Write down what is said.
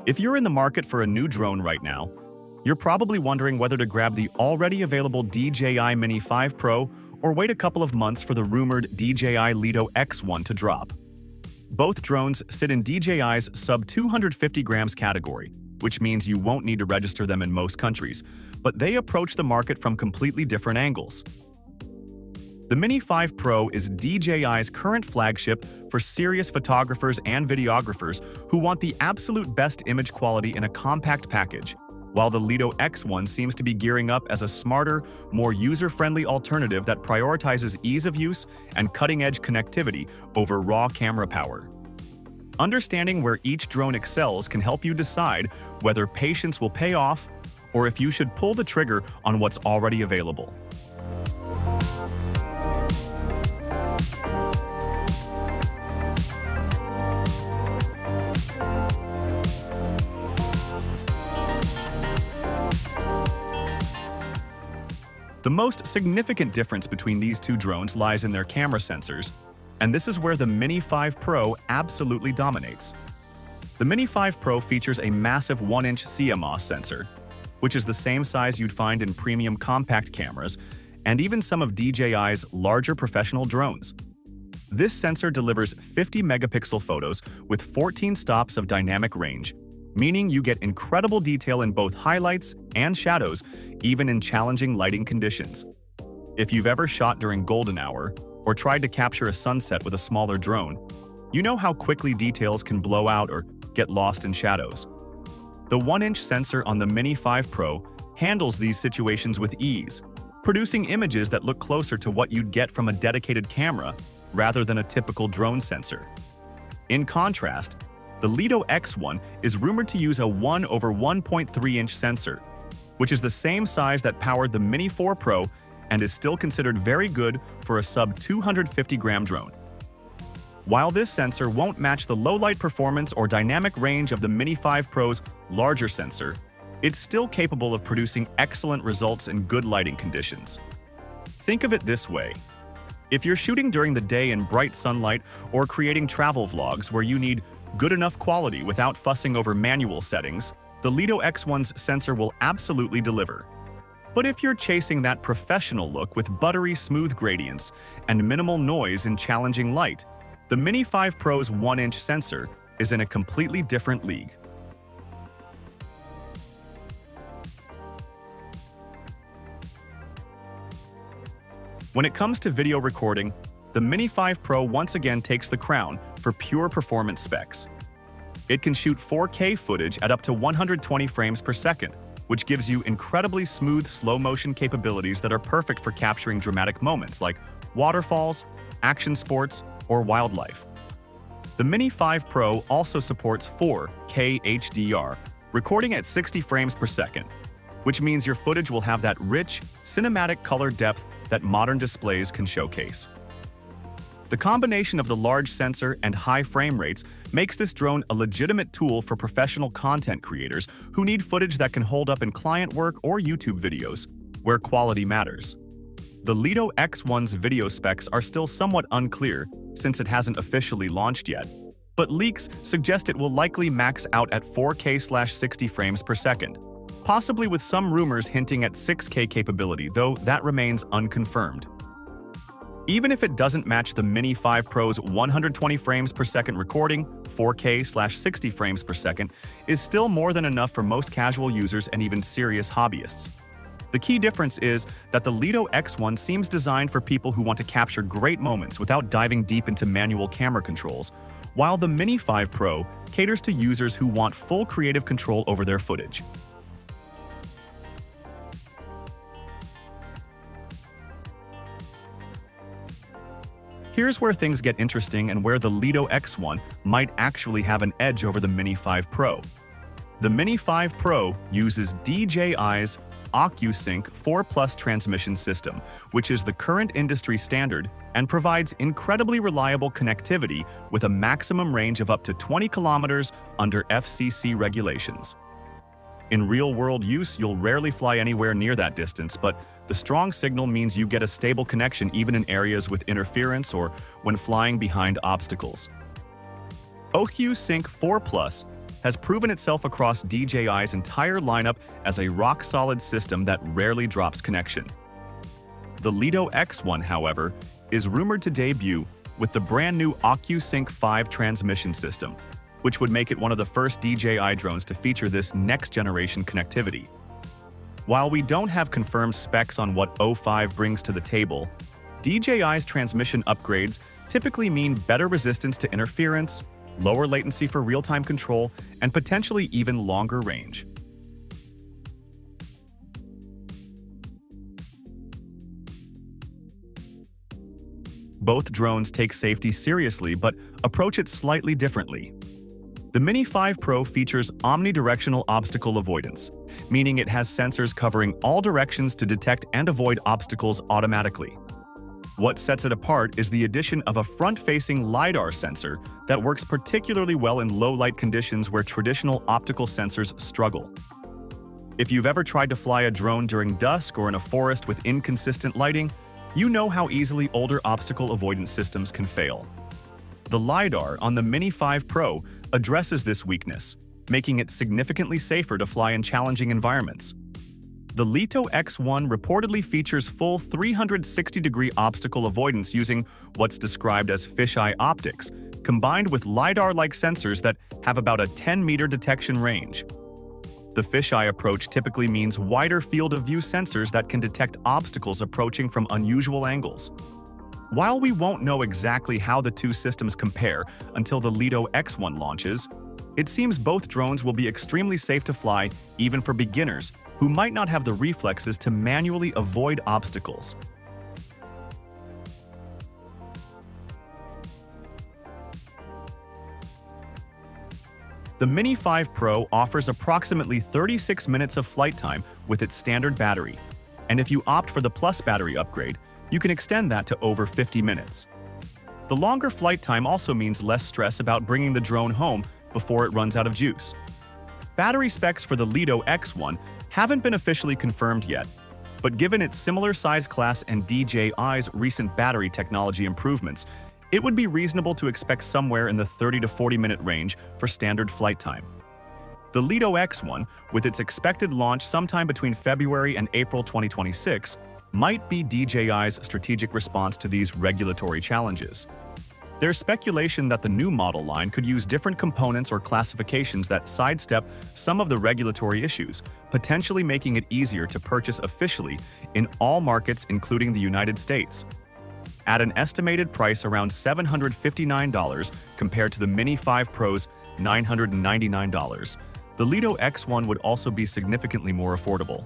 If you're in the market for a new drone right now, you're probably wondering whether to grab the already available DJI Mini 5 Pro or wait a couple of months for the rumored DJI Lito X1 to drop. Both drones sit in DJI's sub-250 grams category, which means you won't need to register them in most countries, but they approach the market from completely different angles. The Mini 5 Pro is DJI's current flagship for serious photographers and videographers who want the absolute best image quality in a compact package, while the Lito X1 seems to be gearing up as a smarter, more user-friendly alternative that prioritizes ease of use and cutting-edge connectivity over raw camera power. Understanding where each drone excels can help you decide whether patience will pay off or if you should pull the trigger on what's already available. The most significant difference between these two drones lies in their camera sensors, and this is where the Mini 5 Pro absolutely dominates. The Mini 5 Pro features a massive 1-inch CMOS sensor, which is the same size you'd find in premium compact cameras and even some of DJI's larger professional drones. This sensor delivers 50-megapixel photos with 14 stops of dynamic range, meaning you get incredible detail in both highlights and shadows, even in challenging lighting conditions. If you've ever shot during golden hour or tried to capture a sunset with a smaller drone, you know how quickly details can blow out or get lost in shadows. The 1-inch sensor on the Mini 5 Pro handles these situations with ease, producing images that look closer to what you'd get from a dedicated camera rather than a typical drone sensor. In contrast, the Lito X1 is rumored to use a 1/1.3-inch sensor, which is the same size that powered the Mini 4 Pro and is still considered very good for a sub-250-gram drone. While this sensor won't match the low-light performance or dynamic range of the Mini 5 Pro's larger sensor, it's still capable of producing excellent results in good lighting conditions. Think of it this way. If you're shooting during the day in bright sunlight or creating travel vlogs where you need good enough quality without fussing over manual settings, the Lito X1's sensor will absolutely deliver. But if you're chasing that professional look with buttery smooth gradients and minimal noise in challenging light, the Mini 5 Pro's 1-inch sensor is in a completely different league. When it comes to video recording, the Mini 5 Pro once again takes the crown for pure performance specs. It can shoot 4K footage at up to 120 frames per second, which gives you incredibly smooth slow-motion capabilities that are perfect for capturing dramatic moments like waterfalls, action sports, or wildlife. The Mini 5 Pro also supports 4K HDR, recording at 60 frames per second, which means your footage will have that rich, cinematic color depth that modern displays can showcase. The combination of the large sensor and high frame rates makes this drone a legitimate tool for professional content creators who need footage that can hold up in client work or YouTube videos, where quality matters. The Lito X1's video specs are still somewhat unclear since it hasn't officially launched yet, but leaks suggest it will likely max out at 4K/60 frames per second, possibly with some rumors hinting at 6K capability, though that remains unconfirmed. Even if it doesn't match the Mini 5 Pro's 120 frames per second recording, 4K/60 frames per second is still more than enough for most casual users and even serious hobbyists. The key difference is that the Lito X1 seems designed for people who want to capture great moments without diving deep into manual camera controls, while the Mini 5 Pro caters to users who want full creative control over their footage. Here's where things get interesting and where the Lito X1 might actually have an edge over the Mini 5 Pro. The Mini 5 Pro uses DJI's OcuSync 4 Plus transmission system, which is the current industry standard and provides incredibly reliable connectivity with a maximum range of up to 20 kilometers under FCC regulations. In real-world use, you'll rarely fly anywhere near that distance, but the strong signal means you get a stable connection even in areas with interference or when flying behind obstacles. OcuSync 4 Plus has proven itself across DJI's entire lineup as a rock-solid system that rarely drops connection. The Lito X1, however, is rumored to debut with the brand-new OcuSync 5 transmission system, which would make it one of the first DJI drones to feature this next-generation connectivity. While we don't have confirmed specs on what O5 brings to the table, DJI's transmission upgrades typically mean better resistance to interference, lower latency for real-time control, and potentially even longer range. Both drones take safety seriously but approach it slightly differently. The Mini 5 Pro features omnidirectional obstacle avoidance, meaning it has sensors covering all directions to detect and avoid obstacles automatically. What sets it apart is the addition of a front-facing LiDAR sensor that works particularly well in low-light conditions where traditional optical sensors struggle. If you've ever tried to fly a drone during dusk or in a forest with inconsistent lighting, you know how easily older obstacle avoidance systems can fail. The LiDAR on the Mini 5 Pro addresses this weakness, making it significantly safer to fly in challenging environments. The Lito X1 reportedly features full 360-degree obstacle avoidance using what's described as fisheye optics, combined with LiDAR-like sensors that have about a 10-meter detection range. The fisheye approach typically means wider field of view sensors that can detect obstacles approaching from unusual angles. While we won't know exactly how the two systems compare until the Lito X1 launches, it seems both drones will be extremely safe to fly even for beginners who might not have the reflexes to manually avoid obstacles. The Mini 5 Pro offers approximately 36 minutes of flight time with its standard battery, and if you opt for the Plus battery upgrade, you can extend that to over 50 minutes. The longer flight time also means less stress about bringing the drone home before it runs out of juice. Battery specs for the Lito X1 haven't been officially confirmed yet, but given its similar size class and DJI's recent battery technology improvements, it would be reasonable to expect somewhere in the 30 to 40-minute range for standard flight time. The Lito X1, with its expected launch sometime between February and April 2026, might be DJI's strategic response to these regulatory challenges. There's speculation that the new model line could use different components or classifications that sidestep some of the regulatory issues, potentially making it easier to purchase officially in all markets, including the United States. At an estimated price around $759 compared to the Mini 5 Pro's $999, the Lito X1 would also be significantly more affordable.